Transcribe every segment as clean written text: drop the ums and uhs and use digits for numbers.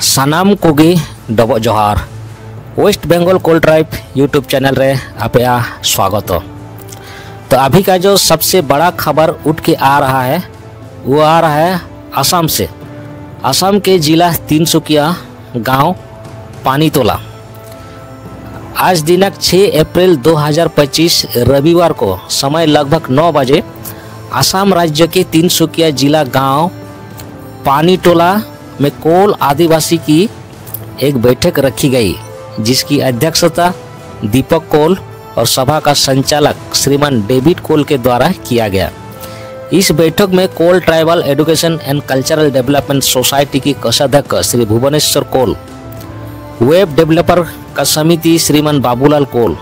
सानाम कोगी डबो जोहार वेस्ट बंगाल कोल tribe YouTube channel रे आपया स्वागत हो। तो अभी का जो सबसे बड़ा खबर उठ के आ रहा है वो आ रहा है असम से। असम के जिला तिनसुकिया गांव पानीतोला आज दिनांक 6 अप्रैल 2025 रविवार को समय लगभग 9 बजे असम राज्य के तिनसुकिया जिला गांव पानीतोला में कोल आदिवासी की एक बैठक रखी गई, जिसकी अध्यक्षता दीपक कोल और सभा का संचालक श्रीमान डेविड कोल के द्वारा किया गया। इस बैठक में Kol tribal education and cultural development society की कोषाध्यक्ष श्री भुवनेश्वर कोल, वेब डेवलपर का समिति श्रीमान बाबूलाल कोल,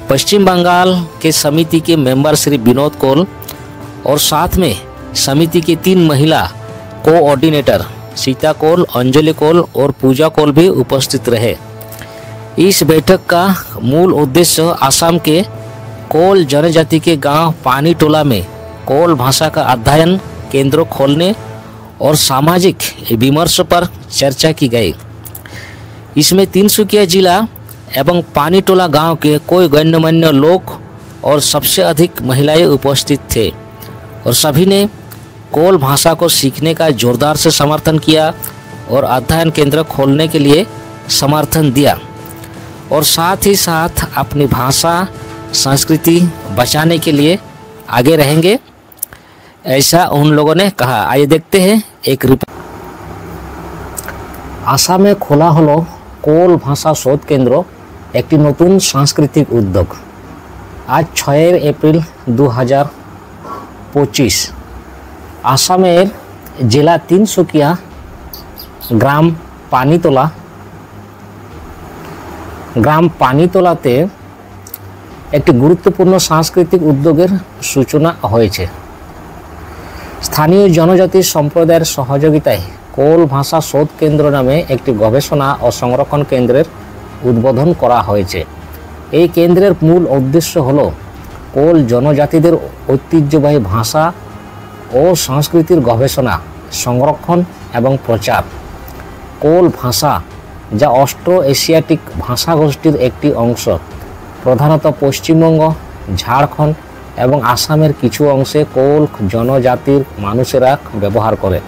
पश्चिम बंगाल के समिति के मेंबर श्री विनोद कोल और साथ में समिति की 3 महिला कोऑर्डिनेटर सीता कोल, अंजलि कोल और पूजा कोल भी उपस्थित रहे। इस बैठक का मूल उद्देश्य असम के कोल जनजाति के गांव पानीतोला में कोल भाषा का अध्ययन केंद्र खोलने और सामाजिक विमर्श पर चर्चा की गई। इसमें तिनसुकिया जिला एवं पानीतोला गांव के कोई गण्यमान्य लोग और सबसे अधिक महिलाएं उपस्थित थे और सभी ने कोल भाषा को सीखने का जोरदार से समर्थन किया और अध्ययन केंद्र खोलने के लिए समर्थन दिया और साथ ही साथ अपनी भाषा संस्कृति बचाने के लिए आगे रहेंगे, ऐसा उन लोगों ने कहा। आइए देखते हैं एक रिपोर्ट। आसाम में खोला हलो कोल भाषा शोध केंद्र एक नतून सांस्कृतिक उद्योग। आज 6 एप्रिल 2025 आसामेर जिला तिनसुकिया ग्राम पानीतोलाते एक गुरुत्वपूर्ण सांस्कृतिक उद्योगेर सूचना हয়েছে। स्थानीय जनजाति सम्प्रदायर सहयोगिताय कोल भाषा शोध केंद्र नामे एक गवेषणा और संरक्षण केंद्रेर उद्बोधन करा हয়েছে। এই केंद्रेर मूल उद्देश्य हलो कोल जनजातिदेर ऐतिह्यबाही भाषा और संस्कृतिर गवेषणा संरक्षण एवं प्रचार। कोल भाषा जा अस्ट्रो एशियाटिक भाषा गोष्ठीर एकटी अंश प्रधानत पश्चिमबंग झारखंड एवं आसामेर किछु अंशे कोल जनजातिर मानुषेरा व्यवहार करे।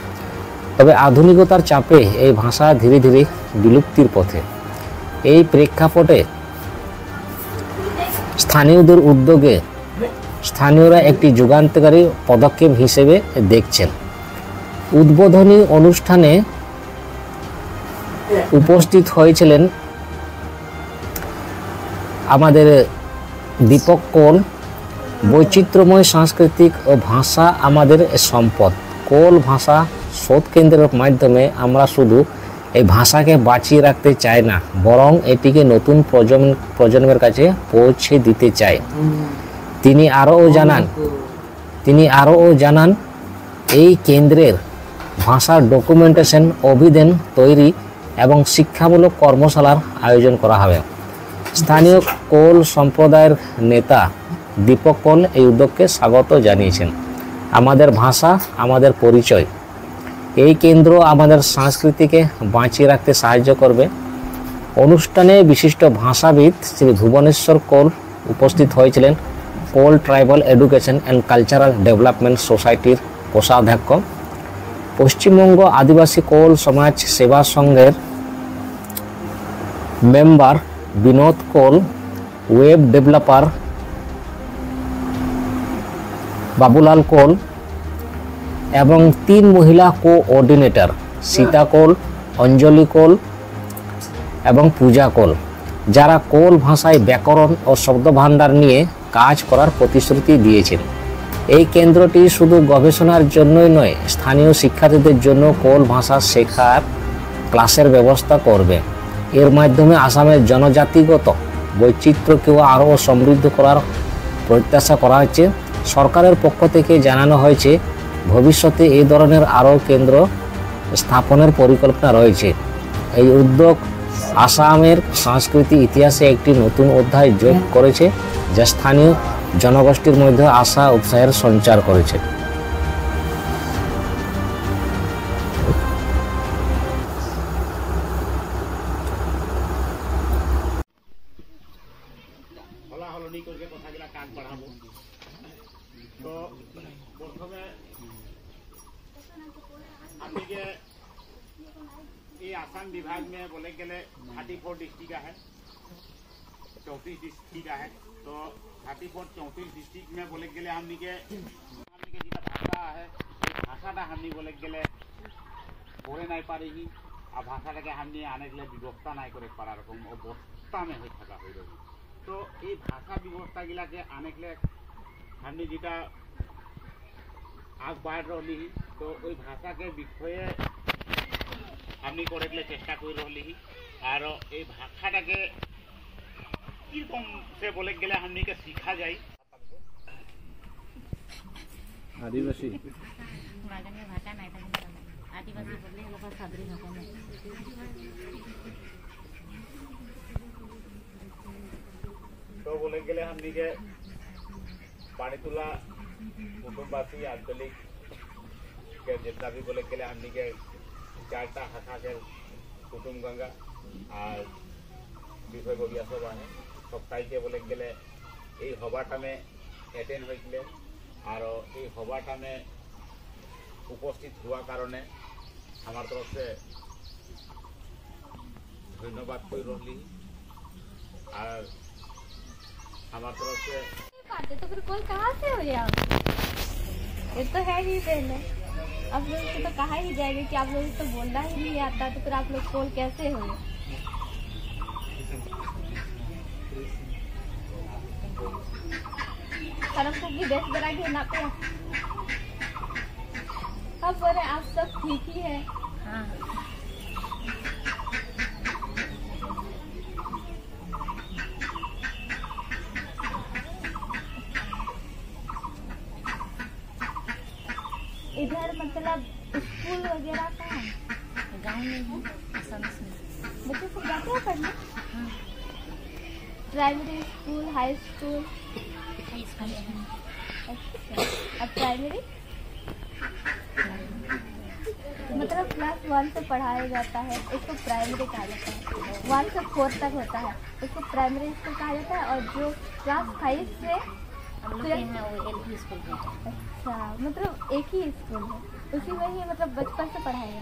तबे आधुनिकतार चापे এই भाषा धीरे धीरे विलुप्तिर पथे। এই प्रेक्षापटे स्थानीयদের उद्योगे स्थानीयरा एक যুগান্তকারী पदक्षेप हिसेबे देखছেন। उद्बोधनी अनुष्ठाने उपस्थित हয়েছিলেন आमादेर दीपक कोल। वैचित्र्यमय सांस्कृतिक और भाषा आमादेर सम्पद। कोल भाषा शोध केंद्रेर माध्यमे आमरा शुधु এই ভাষাকে বাঁচিয়ে রাখতে চাই না, বরং এটিকে নতুন প্রজন্মের কাছে পৌঁছে দিতে চাই। তিনি আরও জানান এই কেন্দ্রের ভাষার ডকুমেন্টেশন অভিধান তৈরি এবং শিক্ষামূলক কর্মশালার আয়োজন করা হবে। স্থানীয় কোল সম্প্রদায়ের নেতা দীপক কোল এই উদ্যোগকে স্বাগত জানিয়েছেন। আমাদের ভাষা আমাদের পরিচয়। এই কেন্দ্র আমাদের সংস্কৃতিকে বাঁচিয়ে রাখতে সাহায্য করবে। অনুষ্ঠানে বিশিষ্ট ভাষাবিদ শ্রী ভুবনেশ্বর কোল উপস্থিত হয়েছিলেন। Kol tribal education and cultural development सोसाइटीर कोषाध्यक्ष, पश्चिमबंग आदिवासी कोल समाज सेवा संघेर member Vinod Kol, web developer Babulal Kol एवं 3 महिला कोऑर्डिनेटर सीता कोल, अंजलि कोल एवं पूजा कोल, যারা কোল ভাষায় ব্যাকরণ ও শব্দভাণ্ডার নিয়ে কাজ করার প্রতিশ্রুতি দিয়েছেন। এই কেন্দ্রটি শুধু গবেষণার জন্যই নয়, স্থানীয় শিক্ষার্থীদের জন্য কোল ভাষা শেখার ক্লাসের ব্যবস্থা করবে। এর মাধ্যমে আসামের জনজাতিগত বৈচিত্র্যকেও আরও সমৃদ্ধ করার প্রত্যাশা করা হচ্ছে। সরকারের পক্ষ থেকে জানানো হয়েছে ভবিষ্যতে এই ধরনের আরও কেন্দ্র স্থাপনের পরিকল্পনা রয়েছে। এই উদ্যোগ আসামের সংস্কৃতি ইতিহাসে একটি নতুন অধ্যায় যোগ করেছে, যা স্থানীয় জনগোষ্ঠীর মধ্যে আশা উৎসাহের সঞ্চার করেছে। সারণী করে কথাগুলা কাজ বাড়াবো। তো প্রথমে আপনি के ये आसाम विभाग में बोले गए 34 डिस्ट्रिक्ट है, 34 डिस्ट्रिक्ट है। तो 34 डिस्ट्रिक्ट में बोले गए हमने के जो भाषा है भाषाटा हमने बोले गए पढ़े नहीं पारी ही और भाषाटा के हमने आने के लिए व्यवस्था नहीं करे पारा रकम अवस्था में हो थका हो रही। तो ये भाषा व्यवस्था गिला के आने के लिए हमने जेटा आग बढ़ रही तो ওই ভাষাকে বিষয়ে আমি করে চেষ্টা করে রही और এই ভাষাটাকে কিরকম সে বলে গেলে हमनी के सीखा जाए। आदिवासी माझ्याकडे भाषा नाही तर आदिवासी बोलले लोक सादरी नको तो बोले गए हमनी के पानीतुला कुटुम्बवासी आंचलिक के जितना भी बोले गए हमनी के 4टा शाखा के कुटुम गंगा और विषय बगिया सब है सप्ताह के बोले गए ये हबाटा में एटेंड होइले और ये हबाटा में उपस्थित हुआ कारणे हमार तरफ से धन्यवाद कोई रही और हमार तरफ से तो फिर कॉल कहाँ से हो गया? ये तो है ही पहले आप लोग को तो कहा ही जाएगा कि आप लोग तो बोलना ही नहीं आता तो फिर आप लोग कॉल कैसे हो? हमको की देश बना के ना पे अब बोले आप सब ठीक ही है। हाँ इधर मतलब स्कूल वगैरह कहाँ है? गाँव में है असम में बच्चे सब जाते हैं पढ़ने? Primary school high school high school है। अच्छा अब प्राइमरी मतलब क्लास 1 से पढ़ाया जाता है इसको प्राइमरी कहा जाता है। 1 से 4 तक होता है इसको प्राइमरी स्कूल कहा जाता है और जो क्लास 5 से हम लोग के यहाँ वो LP स्कूल है। अच्छा मतलब एक ही स्कूल है उसी में ही मतलब बचपन से पढ़ाया